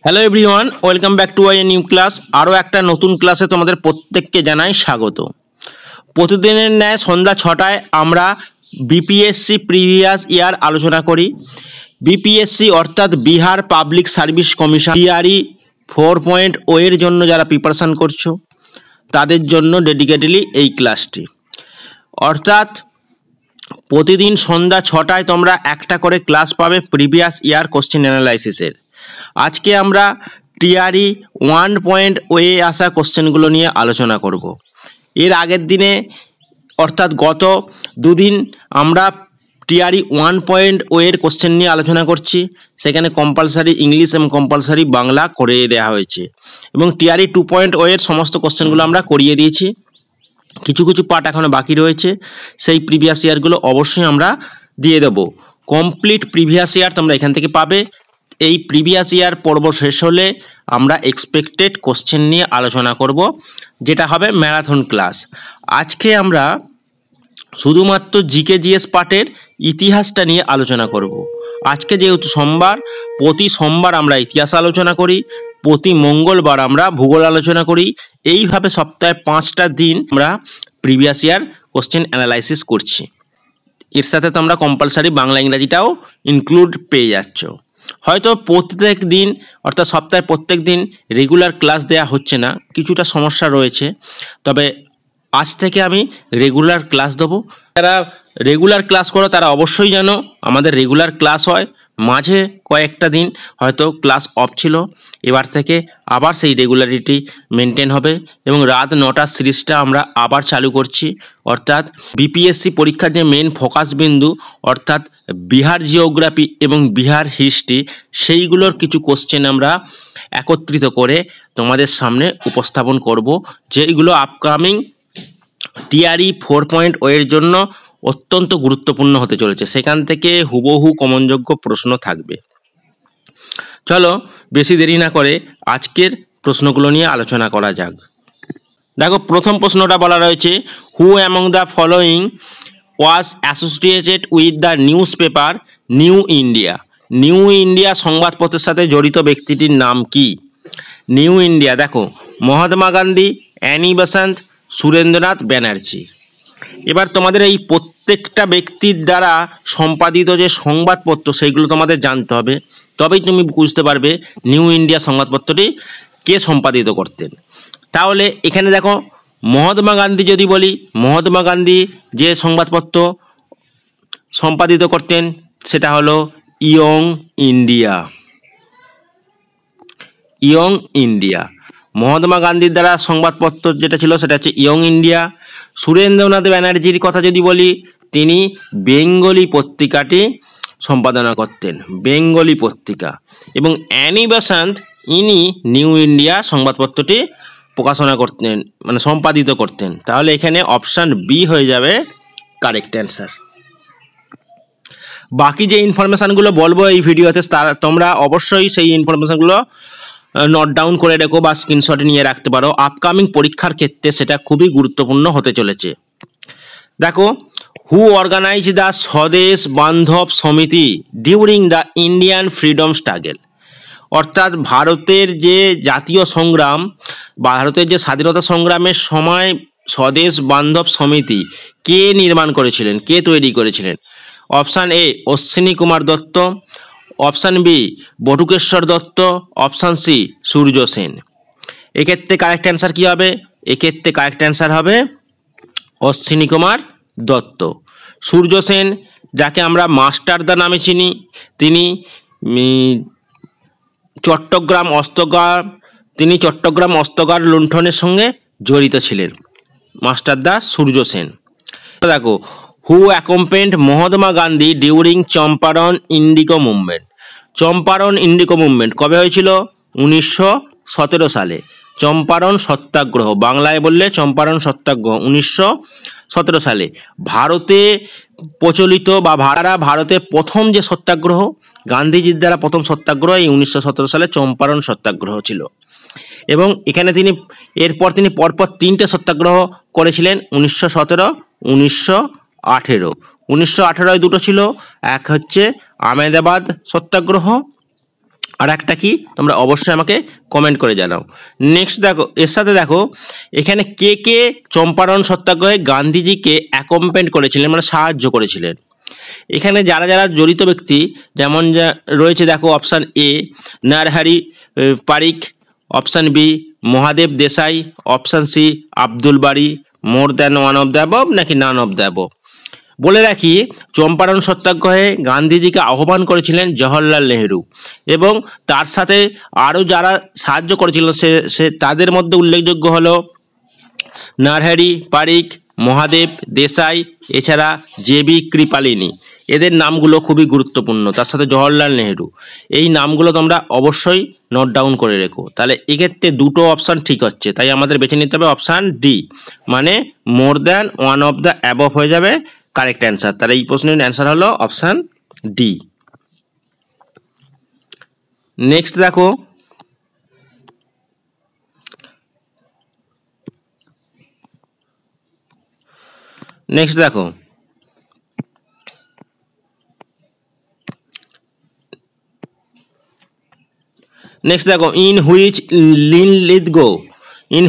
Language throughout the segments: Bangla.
Hello everyone, welcome back to I knew class. আরও একটা নতুন ক্লাসে তোমাদের প্রত্যেককে জানাই স্বাগত। প্রতিদিনের ন্যায় সন্ধ্যা 6টায় আমরা বিপিএসসি প্রিভিয়াস ইয়ার আলোচনা করি। বিপিএসসি অর্থাৎ Bihar public service commission TRE 4.0 এর জন্য যারা প্রিপারেশান করছো তাদের জন্য ডেডিকেটেডলি এই ক্লাসটি। অর্থাৎ প্রতিদিন সন্ধ্যা 6টায় তোমরা একটা করে ক্লাস পাবে প্রিভিয়াস ইয়ার কোশ্চেন অ্যানালাইসিসের। আজকে আমরা টিআরই 1.0 আসা কোশ্চেনগুলো নিয়ে আলোচনা করব। এর আগের দিনে অর্থাৎ গত দুদিন আমরা টিআরই 1.0 এর কোশ্চেন নিয়ে আলোচনা করছি। সেখানে কম্পালসারি ইংলিশ এবং কম্পালসারি বাংলা করে দেওয়া হয়েছে এবং টিআরই 2.0 এর সমস্ত কোশ্চেনগুলো আমরা করিয়ে দিয়েছি। কিছু কিছু পার্ট এখনো বাকি রয়েছে, সেই প্রিভিয়াস ইয়ারগুলো অবশ্যই আমরা দিয়ে দেবো। কমপ্লিট প্রিভিয়াস ইয়ার তোমরা এখান থেকে পাবে। এই প্রিভিয়াস ইয়ার পর্ব শেষ হলে আমরা এক্সপেক্টেড কোশ্চেন নিয়ে আলোচনা করব, যেটা হবে ম্যারাথন ক্লাস। আজকে আমরা শুধুমাত্র জিকে জিএস পার্টের ইতিহাসটা নিয়ে আলোচনা করব। আজকে যেহেতু সোমবার, প্রতি সোমবার আমরা ইতিহাস আলোচনা করি, প্রতি মঙ্গলবার আমরা ভূগোল আলোচনা করি। এইভাবে সপ্তাহে 5টা দিন আমরা প্রিভিয়াস ইয়ার কোশ্চেন অ্যানালাইসিস করছি। এর সাথে তোমরা কম্পালসারি বাংলা ইংরাজিটাও ইনক্লুড পেয়ে যাচ্ছ। হয়তো প্রত্যেক দিন অর্থাৎ সপ্তাহে প্রত্যেক দিন রেগুলার ক্লাস দেয়া হচ্ছে না, কিছুটা সমস্যা রয়েছে, তবে আজ থেকে আমি রেগুলার ক্লাস দেবো। যারা রেগুলার ক্লাস করো তারা অবশ্যই জানো আমাদের রেগুলার ক্লাস হয়। মাঝে কয়েকটা দিন হয়তো ক্লাস অফ ছিল, এবার থেকে আবার সেই রেগুলারিটি মেনটেন হবে এবং রাত 9টার সিরিজটা আমরা আবার চালু করছি। অর্থাৎ বিপিএসসি পরীক্ষার যে মেন ফোকাস বিন্দু অর্থাৎ বিহার জিওগ্রাফি এবং বিহার হিস্ট্রি, সেইগুলোর কিছু কোশ্চেন আমরা একত্রিত করে তোমাদের সামনে উপস্থাপন করব, যেগুলো আপকামিং টিআরই 4.0 এর জন্য অত্যন্ত গুরুত্বপূর্ণ হতে চলেছে। সেখান থেকে হুবহু কমনযোগ্য প্রশ্ন থাকবে। চলো বেশি দেরি না করে আজকের প্রশ্নগুলো নিয়ে আলোচনা করা যাক। দেখো, প্রথম প্রশ্নটা বলা রয়েছে, হু among the following was associated with the news paper new India? New India সংবাদপত্রের সাথে জড়িত ব্যক্তিটির নাম কি? নিউ ইন্ডিয়া, দেখো, মহাত্মা গান্ধী, অ্যানি বেসান্ত, সুরেন্দ্রনাথ ব্যানার্জি। এবার তোমাদের এই প্রত্যেকটা ব্যক্তির দ্বারা সম্পাদিত যে সংবাদপত্র সেইগুলো তোমাদের জানতে হবে, তবেই তুমি বুঝতে পারবে নিউ ইন্ডিয়া সংবাদপত্রটি কে সম্পাদিত করতেন। তাহলে এখানে দেখো, মহাত্মা গান্ধী যদি বলি, মহাত্মা গান্ধী যে সংবাদপত্র সম্পাদিত করতেন সেটা হলো young India. Young India, Mahatma গান্ধীর দ্বারা সংবাদপত্র যেটা ছিল সেটা হচ্ছে ইয়ং ইন্ডিয়া। সুরেন্দ্রনাথ ব্যানার্জির কথা যদি বলি, তিনি বেঙ্গলি পত্রিকাটি সম্পাদনা করতেন, বেঙ্গলি পত্রিকা। এবং অ্যানি বেসান্ত, ইনি নিউ ইন্ডিয়া সংবাদপত্রটি প্রকাশনা করতেন, মানে সম্পাদিত করতেন। তাহলে এখানে অপশান বি হয়ে যাবে কারেক্ট অ্যান্সার। বাকি যে ইনফরমেশানগুলো বলবো এই ভিডিওতে, তোমরা অবশ্যই সেই ইনফরমেশানগুলো নোট ডাউন করে রেখো বা স্ক্রিনশট নিয়ে রাখতে পারো। আপকামিং পরীক্ষার ক্ষেত্রে সেটা খুবই গুরুত্বপূর্ণ হতে চলেছে। দেখো, হু অর্গানাইজ দ্য স্বদেশ বান্ধব সমিতি during the Indian freedom struggle? অর্থাৎ ভারতের যে জাতীয় সংগ্রাম, ভারতের যে স্বাধীনতা সংগ্রামের সময় স্বদেশ বান্ধব সমিতি কে নির্মাণ করেছিলেন, কে তৈরি করেছিলেন? Option A Ashwini Kumar Dutta, option B Batukeshwar Dutta, option C Surya Sen. এক্ষেত্রে কারেক্ট অ্যান্সার কী হবে? এক্ষেত্রে কারেক্ট অ্যান্সার হবে অশ্বিনী কুমার দত্ত। সূর্য সেন, যাকে আমরা মাস্টারদা নামে চিনি, তিনি চট্টগ্রাম অস্ত্রগার লুণ্ঠনের সঙ্গে জড়িত ছিলেন, মাস্টারদা সূর্য সেন। দেখো, who accompanied Mahatma Gandhi during Champaran indigo movement? Champaran indigo movement কবে হয়েছিল? 1917 সালে। চম্পারণ সত্যাগ্রহ, বাংলায় বললে চম্পারণ সত্যাগ্রহ 1917 সালে। ভারতে প্রচলিত বা ভারতে প্রথম যে সত্যাগ্রহ, গান্ধীজির দ্বারা প্রথম সত্যাগ্রহ এই 1917 সালে চম্পারণ সত্যাগ্রহ ছিল। এবং এখানে তিনি এরপর তিনি পরপর 3টে সত্যাগ্রহ করেছিলেন, 1917, 1918। 1918 দুটো ছিল, এক হচ্ছে আহমেদাবাদ সত্যাগ্রহ আর একটা কি তোমরা অবশ্যই আমাকে কমেন্ট করে জানাও। নেক্সট দেখো, এর সাথে দেখো এখানে কে কে চম্পারণ সত্যাগ্রহে গান্ধীজিকে অ্যাকম্পেন্ড করেছিলেন, মানে সাহায্য করেছিলেন। এখানে যারা যারা জড়িত ব্যক্তি যেমন রয়েছে দেখো, option A Narhari Parikh, option B Mahadev Desai, option C Abdul Bari. More than one of the above নাকি নান অফ দ্য অ্যাবভ? বলে রাখি, চম্পারণ সত্যাগ্রহে গান্ধীজিকে আহ্বান করেছিলেন জওহরলাল নেহেরু, এবং তার সাথে আরও যারা সাহায্য করেছিল সে তাদের মধ্যে উল্লেখযোগ্য হলো নারহারি পারিক, মহাদেব দেশাই, এছাড়া জেবি কৃপালিনী। এদের নামগুলো খুবই গুরুত্বপূর্ণ, তার সাথে জওহরলাল নেহেরু। এই নামগুলো তোমরা অবশ্যই নোট ডাউন করে রেখো। তাহলে এক্ষেত্রে দুটো অপশান ঠিক হচ্ছে, তাই আমাদের বেছে নিতে হবে অপশান ডি, মানে more than one of the above হয়ে যাবে কারেক্ট অ্যান্সার। তাহলে এই প্রশ্নের অ্যান্সার হলো অপশান ডি। নেক্সট দেখো, নেক্সট দেখো in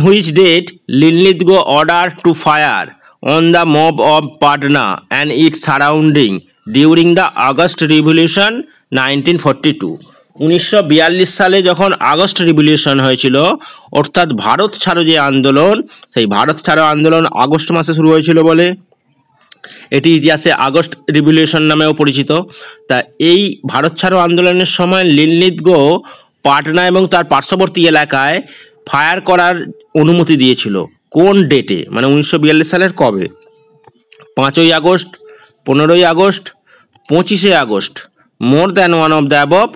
which date Linlithgow order to fire on the mob of Patna and its surrounding during the August Revolution 1942। 1942 সালে যখন আগস্ট রিভলিউশন হয়েছিল, অর্থাৎ ভারত ছাড়ো যে আন্দোলন, সেই ভারত ছাড়ো আন্দোলন আগস্ট মাসে শুরু হয়েছিল বলে এটি ইতিহাসে আগস্ট রিভলিউশন নামেও পরিচিত। তা এই ভারত ছাড়ো আন্দোলনের সময় লিনলিথগো পাটনা এবং তার পার্শ্ববর্তী এলাকায় ফায়ার করার অনুমতি দিয়েছিল। কোন ডেটে, মানে 1942 সালের কবে? 5ই আগস্ট, 15ই আগস্ট, 25শে August, more than one of the above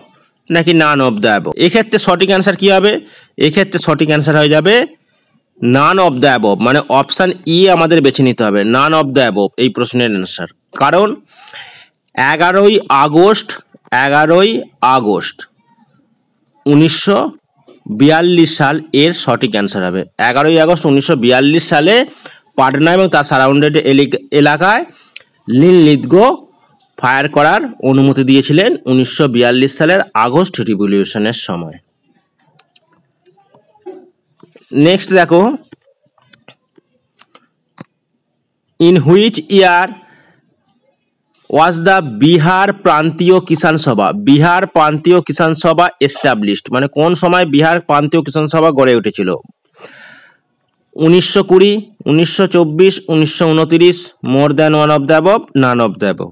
নাকি নান অফ দ্য অ্যাবভ? এক্ষেত্রে সঠিক অ্যান্সার কী হবে? এক্ষেত্রে সঠিক অ্যান্সার হয়ে যাবে নান অফ দ্য অ্যাবভ, মানে অপশান ই আমাদের বেছে নিতে হবে, নান অফ দ্য অ্যাবভ এই প্রশ্নের অ্যান্সার। কারণ 11ই আগস্ট 1942 সাল এর সঠিক অ্যান্সার হবে। 11ই আগস্ট 1942 সালে পাটনা এবং তার সারাউন্ডেড এলাকায় লিনলিথগো ফায়ার করার অনুমতি দিয়েছিলেন 1942 সালের আগস্ট রিভলিউশনের সময়। নেক্সট দেখো, in which year was the Bihar Prantiya Kisan Sabha established, মানে কোন সময় বিহার প্রান্তীয় কিষাণ সভা গড়ে উঠেছিল? 1920, 1924, 1929, মোর than one of the above, none of the above?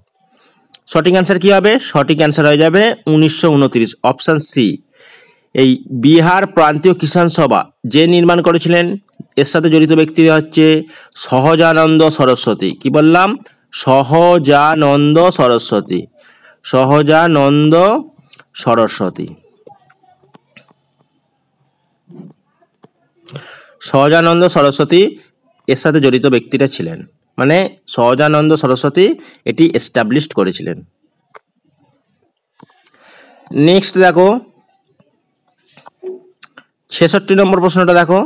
সঠিক অ্যান্সার কী হবে? সঠিক অ্যান্সার হয়ে যাবে 1929, অপশান সি। এই বিহার প্রান্তীয় কিষাণ সভা যে নির্মাণ করেছিলেন, এর সাথে জড়িত ব্যক্তিরা হচ্ছে সহজানন্দ সরস্বতী। কি বললাম? সহজানন্দ সরস্বতী। সহজানন্দ সরস্বতী এর সাথে জড়িত ব্যক্তিরা ছিলেন, মানে সহজানন্দ সরস্বতী এটি এস্টাবলিশড করেছিলেন। নেক্সট দেখো 66 নম্বর প্রশ্নটা দেখো,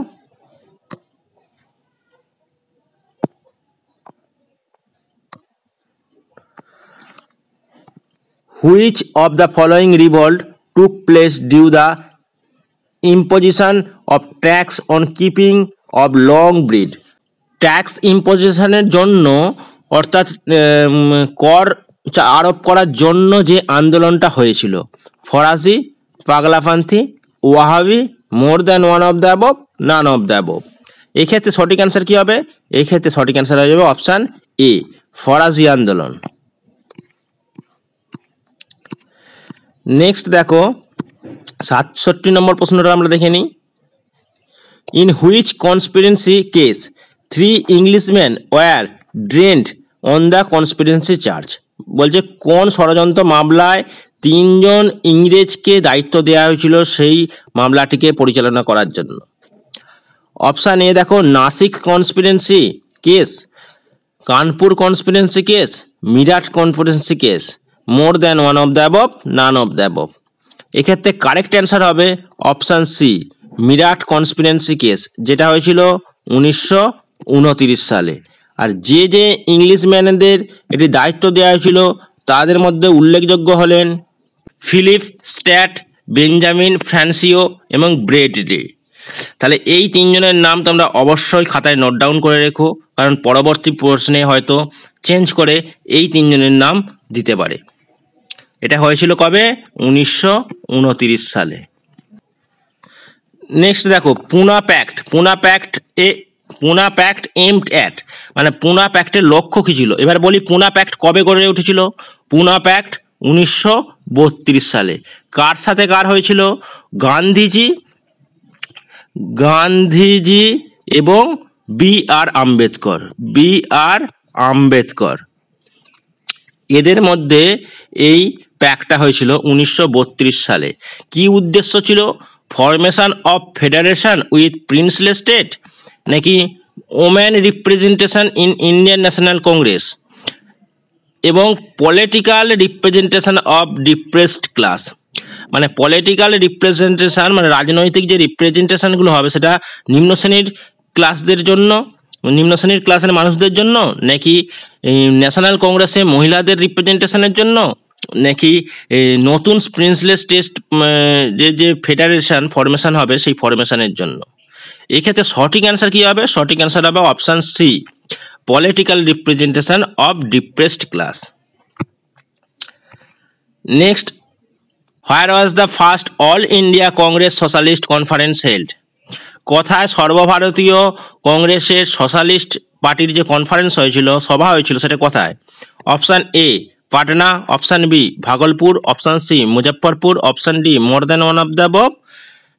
which of the following revolt took place due the imposition of tax on keeping of long breed? Tax ইম্পোজিশনের জন্য, অর্থাৎ কর আরোপ করার জন্য যে আন্দোলনটা হয়েছিল, Faraizi, Pagalpanthi, Wahabi, more than one of the above, none of the above? এক্ষেত্রে সঠিক অ্যান্সার কী হবে? এক্ষেত্রে সঠিক অ্যান্সার হয়ে যাবে অপশান এ, ফরাসি আন্দোলন। নেক্সট দেখো 67 নম্বর প্রশ্নটা আমরা দেখে নিই। In which conspiracy case 3 Englishman were trend on the conspiracy charge? বলছে কোন ষড়যন্ত্র মামলায় 3 জন ইংরেজকে দায়িত্ব দেওয়া হয়েছিল সেই মামলাটিকে পরিচালনা করার জন্য? অপশান এ দেখো, Nashik conspiracy case, Kanpur conspiracy case, Meerut conspiracy case, more than one of the above, none of the above? এক্ষেত্রে কারেক্ট অ্যান্সার হবে option C, Meerut conspiracy case, যেটা হয়েছিল 1929 সালে। আর যে ইংলিশম্যানদের এটি দায়িত্ব দেওয়া হয়েছিল তাদের মধ্যে উল্লেখযোগ্য হলেন ফিলিপ স্ট্যাট, বেঞ্জামিন ফ্রান্সিও এবং ব্রেডলি। তাহলে এই তিনজনের নাম তোমরা অবশ্যই খাতায় নোট ডাউন করে রেখো, কারণ পরবর্তী প্রশ্নে হয়তো চেঞ্জ করে এই তিনজনের নাম দিতে পারে। এটা হয়েছিল কবে? 1929 সালে। নেক্সট দেখো Poona pact. Poona pact aimed at, মানে পুনা প্যাক্টের লক্ষ্য কী ছিল? এবার বলি পুনা প্যাক্ট কবে গড়ে উঠেছিল? পুনা প্যাক্ট 1932 সালে। কার সাথে কার হয়েছিল? গান্ধীজি এবং বি.আর. আম্বেদকর এদের মধ্যে এই প্যাক্টটা হয়েছিল 1932 সালে। কি উদ্দেশ্য ছিল? Formation of federation with princely state, নাকি women representation in Indian National Congress, এবং political representation of depressed class. মানে পলিটিক্যাল রিপ্রেজেন্টেশন মানে রাজনৈতিক যে রিপ্রেজেন্টেশনগুলো হবে সেটা নিম্ন শ্রেণীর ক্লাসদের জন্য, নিম্ন শ্রেণীর ক্লাসের মানুষদের জন্য, নাকি ন্যাশনাল কংগ্রেসে মহিলাদের রিপ্রেজেন্টেশনের জন্য, নাকি নতুন প্রিন্সলি স্টেট যে ফেডারেশন ফরমেশন হবে সেই ফরমেশনের জন্য। এক্ষেত্রে সঠিক অ্যান্সার কী হবে? সঠিক অ্যান্সার হবে option C, political representation of depressed class. Next, where was the first all India Congress socialist conference held? কোথায় সর্বভারতীয় কংগ্রেসের সোশ্যালিস্ট পার্টির যে কনফারেন্স হয়েছিল, সভা হয়েছিল, সেটা কোথায়? Option A Patna, option B Bhagalpur, option C Muzaffarpur, option D more than one of the above,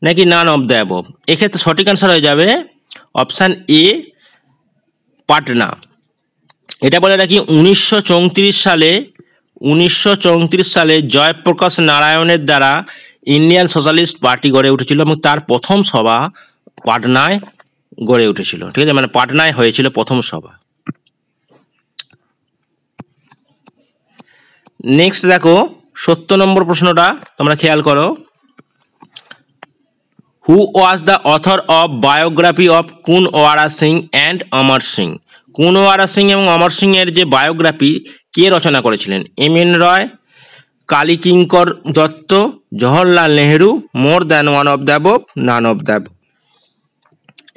নাকি নান অফ দ্য অ্যাবভ। এক্ষেত্রে সঠিক অ্যান্সার হয়ে যাবে অপশান এ পাটনা। এটা বলে রাখি 1934 সালে জয়প্রকাশ নারায়ণের দ্বারা ইন্ডিয়ান সোশ্যালিস্ট পার্টি গড়ে উঠেছিল এবং তার প্রথম সভা পাটনায় গড়ে উঠেছিল। ঠিক আছে, মানে পাটনায় হয়েছিল প্রথম সভা। নেক্সট দেখো 70 নম্বর প্রশ্নটা তোমরা খেয়াল করো। Who was the author of biography of Kunwar Singh and Amar Singh? Kunwar Singh এবং অমর সিং এর যে বায়োগ্রাফি কে রচনা করেছিলেন? M N. Roy, Kalikinkar Dutta, Jawaharlal Nehru, more than one of the above, none of the above.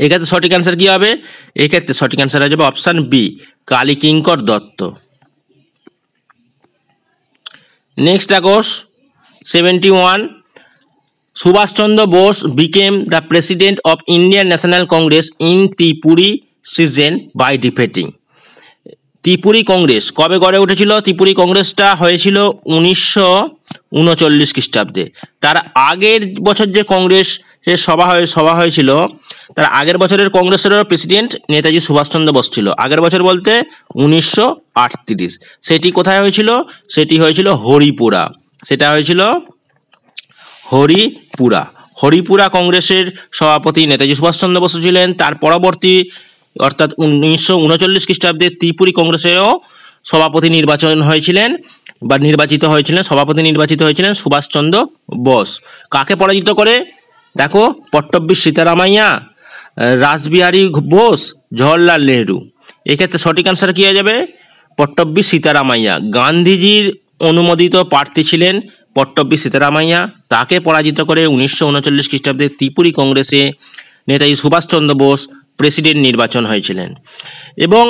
এক্ষেত্রে সঠিক অ্যান্সার কী হবে? এক্ষেত্রে সঠিক অ্যান্সার হয়ে যাবে option B, Kalikinkar Dutta. Next দেখো 71, Subhash Chandra Bose became the president of Indian National Congress in Tripuri season by defeating. Tripuri Congress কবে গড়ে উঠেছিল? ত্রিপুরি কংগ্রেসটা হয়েছিল 1939 খ্রিস্টাব্দে। তার আগের বছর যে কংগ্রেসের সভা হয়েছিল, তার আগের বছরের কংগ্রেসেরও প্রেসিডেন্ট নেতাজি সুভাষচন্দ্র বোস ছিল। আগের বছর বলতে 1938। সেটি কোথায় হয়েছিল? সেটি হয়েছিল হরিপুরা। সেটা হয়েছিল হরিপুরা কংগ্রেসের সভাপতি নেতাজি সুভাষচন্দ্র বসু ছিলেন। তার পরবর্তী অর্থাৎ 1939 খ্রিস্টাব্দে ত্রিপুরি কংগ্রেসেও সভাপতি সভাপতি নির্বাচিত হয়েছিলেন সুভাষচন্দ্র বোস। কাকে পরাজিত করে? দেখো, পট্টবী সীতারামাইয়া, রাসবিহারী বোস, জওহরলাল নেহেরু। এক্ষেত্রে সঠিক অ্যান্সার কী হয়ে যাবে? পট্টবী সীতারামাইয়া। গান্ধীজির অনুমোদিত প্রার্থী ছিলেন পট্টবী সীতারামাইয়া। তাকে পরাজিত করে 1939 খ্রিস্টাব্দে ত্রিপুরি কংগ্রেসে নেতাজি সুভাষচন্দ্র বোস প্রেসিডেন্ট নির্বাচন হয়েছিলেন। এবং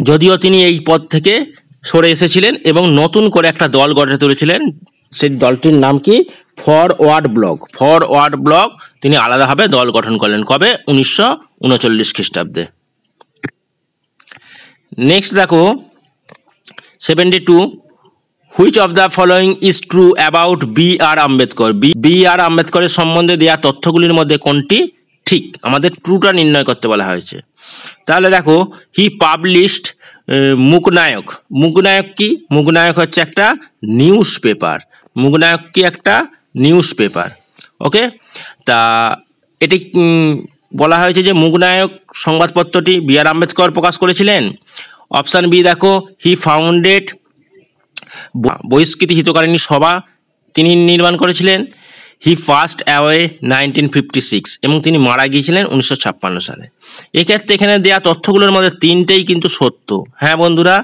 যদিও তিনি এই পদ থেকে সরে এসেছিলেন এবং নতুন করে একটা দল গড়ে তুলেছিলেন, সেই দলটির নাম কি? Forward block. তিনি আলাদাভাবে দল গঠন করলেন। কবে? 1939 খ্রিস্টাব্দে। নেক্সট দেখো 72, which of the following is true about B.R.. Ambedkar? B.R.. আম্বেদকরের সম্বন্ধে দেওয়া তথ্যগুলির মধ্যে কোনটি ঠিক? আমাদের ট্রুটা নির্ণয় করতে বলা হয়েছে। তাহলে দেখো, হি পাবলিশড মুকনায়ক। মুকনায়ক হচ্ছে একটা নিউজ পেপার। ওকে, তা এটি বলা হয়েছে যে মুকনায়ক সংবাদপত্রটি বি.আর. আম্বেদকর প্রকাশ করেছিলেন। অপশান বি দেখো, হি ফাউন্ডেড বহিষ্কৃতি হিতকারিণী সভা তিনি নির্মাণ করেছিলেন। হি পাস্ট অ্যাওয়ে 1956 এবং তিনি মারা গিয়েছিলেন 1956 সালে। এক্ষেত্রে এখানে দেওয়া তথ্যগুলোর মধ্যে তিনটেই কিন্তু সত্য। হ্যাঁ বন্ধুরা,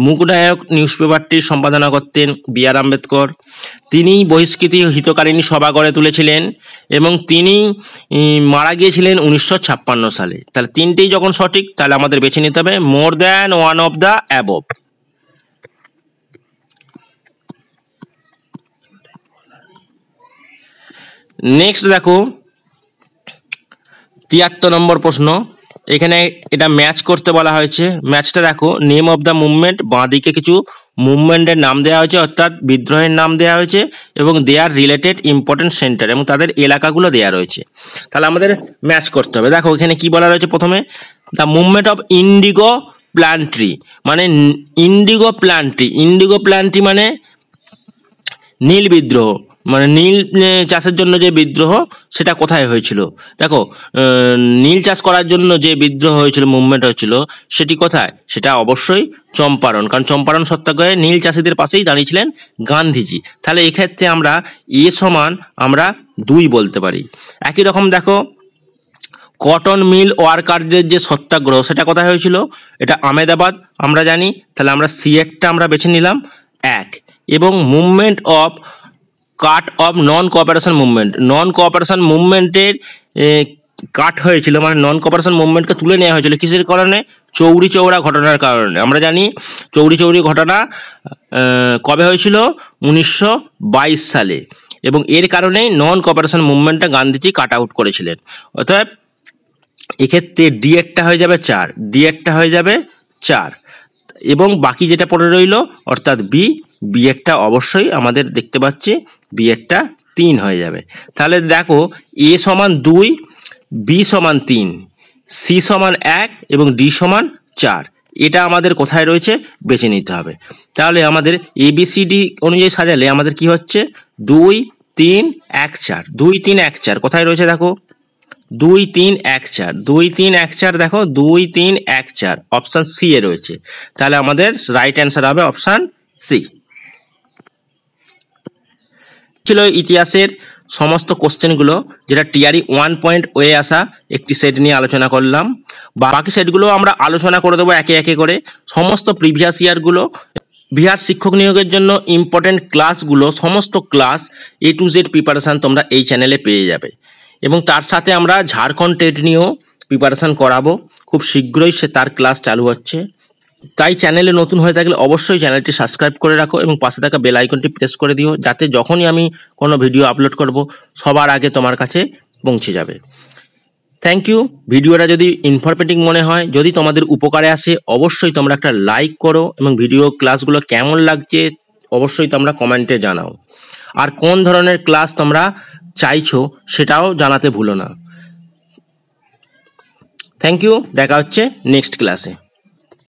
মুখনায়ক নিউজ পেপারটির সম্পাদনা করতেন বি.আর. আম্বেদকর। তিনি বহিষ্কৃতি হিতকারিণী সভা গড়ে তুলেছিলেন এবং তিনি মারা গিয়েছিলেন 1956 সালে। তাহলে তিনটেই যখন সঠিক, তাহলে আমাদের বেছে নিতে হবে মোর than one of the above. Next দেখো 73 নম্বর প্রশ্ন। এখানে এটা ম্যাচ করতে বলা হয়েছে। ম্যাচটা দেখো, নেম অফ দ্য মুভমেন্ট, বাঁ দিকে কিছু মুভমেন্টের নাম দেওয়া হয়েছে, অর্থাৎ বিদ্রোহের নাম দেওয়া হয়েছে এবং দেয়ার রিলেটেড ইম্পর্টেন্ট সেন্টার এবং তাদের এলাকাগুলো দেওয়া রয়েছে। তাহলে আমাদের ম্যাচ করতে হবে। দেখো এখানে কি বলা রয়েছে, প্রথমে দ্য মুভমেন্ট অফ ইন্ডিগো প্ল্যান্ট্রি, মানে ইন্ডিগো প্ল্যান্ট্রি, ইন্ডিগো প্ল্যান্ট্রি মানে নীল বিদ্রোহ, মানে নীল চাষের জন্য যে বিদ্রোহ সেটা কোথায় হয়েছিল। দেখো নীল চাষ করার জন্য যে বিদ্রোহ হয়েছিল, মুভমেন্ট হয়েছিল, সেটি কোথায়? সেটা অবশ্যই চম্পারণ, কারণ চম্পারণ সত্যাগ্রহে নীল চাষিদের পাশেই দাঁড়িয়েছিলেন গান্ধীজি। তাহলে এক্ষেত্রে আমরা এ সমান আমরা 2 বলতে পারি। একই রকম দেখো কটন মিল ওয়ার্কারদের যে সত্যাগ্রহ সেটা কোথায় হয়েছিল, এটা আহমেদাবাদ আমরা জানি। তাহলে আমরা সি একটা আমরা বেছে নিলাম 1। এবং movement of cut of non cooperation movement, non cooperation মুভমেন্টের কাট হয়েছিল, মানে নন কোঅপারেশন মুভমেন্টকে তুলে নেওয়া হয়েছিল কিসের কারণে? চৌরি চৌরা ঘটনার কারণে। আমরা জানি চৌরি চৌরি ঘটনা কবে হয়েছিল? 1922 সালে, এবং এর কারণেই নন কোঅপারেশন মুভমেন্টটা গান্ধীজি কাট আউট করেছিলেন। অর্থাৎ এক্ষেত্রে ডি একটা হয়ে যাবে 4, ডি একটা হয়ে যাবে 4, এবং বাকি যেটা পড়ে রইল অর্থাৎ বি, বি একটা অবশ্যই আমাদের দেখতে পাচ্ছি বি একটা 3 হয়ে যাবে। তাহলে দেখো এ সমান 2, বি সমান 3, সি সমান 1 এবং ডি সমান 4। এটা আমাদের কোথায় রয়েছে বেছে নিতে হবে। তাহলে আমাদের ABCD অনুযায়ী সাজালে আমাদের কি হচ্ছে 2 3 1 4, 2 3 1 4 কোথায় রয়েছে দেখো 2 3 1 4, 2 3 1 4 দেখো 2 3 1 4 অপশন সি এ রয়েছে। তাহলে আমাদের রাইট অ্যান্সার হবে অপশন সি। ছিল ইতিহাসের সমস্ত কোশ্চেনগুলো, যেটা টিআরই 1 পয়েন্ট ওয়ে আসা একটি সেট নিয়ে আলোচনা করলাম। বাকি সেটগুলো আমরা আলোচনা করে দেবো একে একে করে। সমস্ত প্রিভিয়াস ইয়ারগুলো, বিহার শিক্ষক নিয়োগের জন্য ইম্পর্টেন্ট ক্লাসগুলো, সমস্ত class A to Z preparation তোমরা এই চ্যানেলে পেয়ে যাবে। এবং তার সাথে আমরা ঝাড়খণ্ড টেট নিয়েও প্রিপারেশান করাবো, খুব শীঘ্রই তার ক্লাস চালু হচ্ছে। তাই চ্যানেলে নতুন হয়ে থাকলে অবশ্যই চ্যানেলটি সাবস্ক্রাইব করে রাখো এবং পাশে থাকা বেল আইকনটি প্রেস করে দিও, যাতে যখনই আমি কোনো ভিডিও আপলোড করব সবার আগে তোমার কাছে পৌঁছে যাবে। Thank you. ভিডিওটা যদি ইনফরমেটিভ মনে হয়, যদি তোমাদের উপকারে আসে, অবশ্যই তোমরা একটা লাইক করো এবং ভিডিও ক্লাসগুলো কেমন লাগছে অবশ্যই তোমরা কমেন্টে জানাও। আর কোন ধরনের ক্লাস তোমরা চাইছো সেটাও জানাতে ভুলো না। থ্যাংক ইউ, দেখা হচ্ছে নেক্সট ক্লাসে।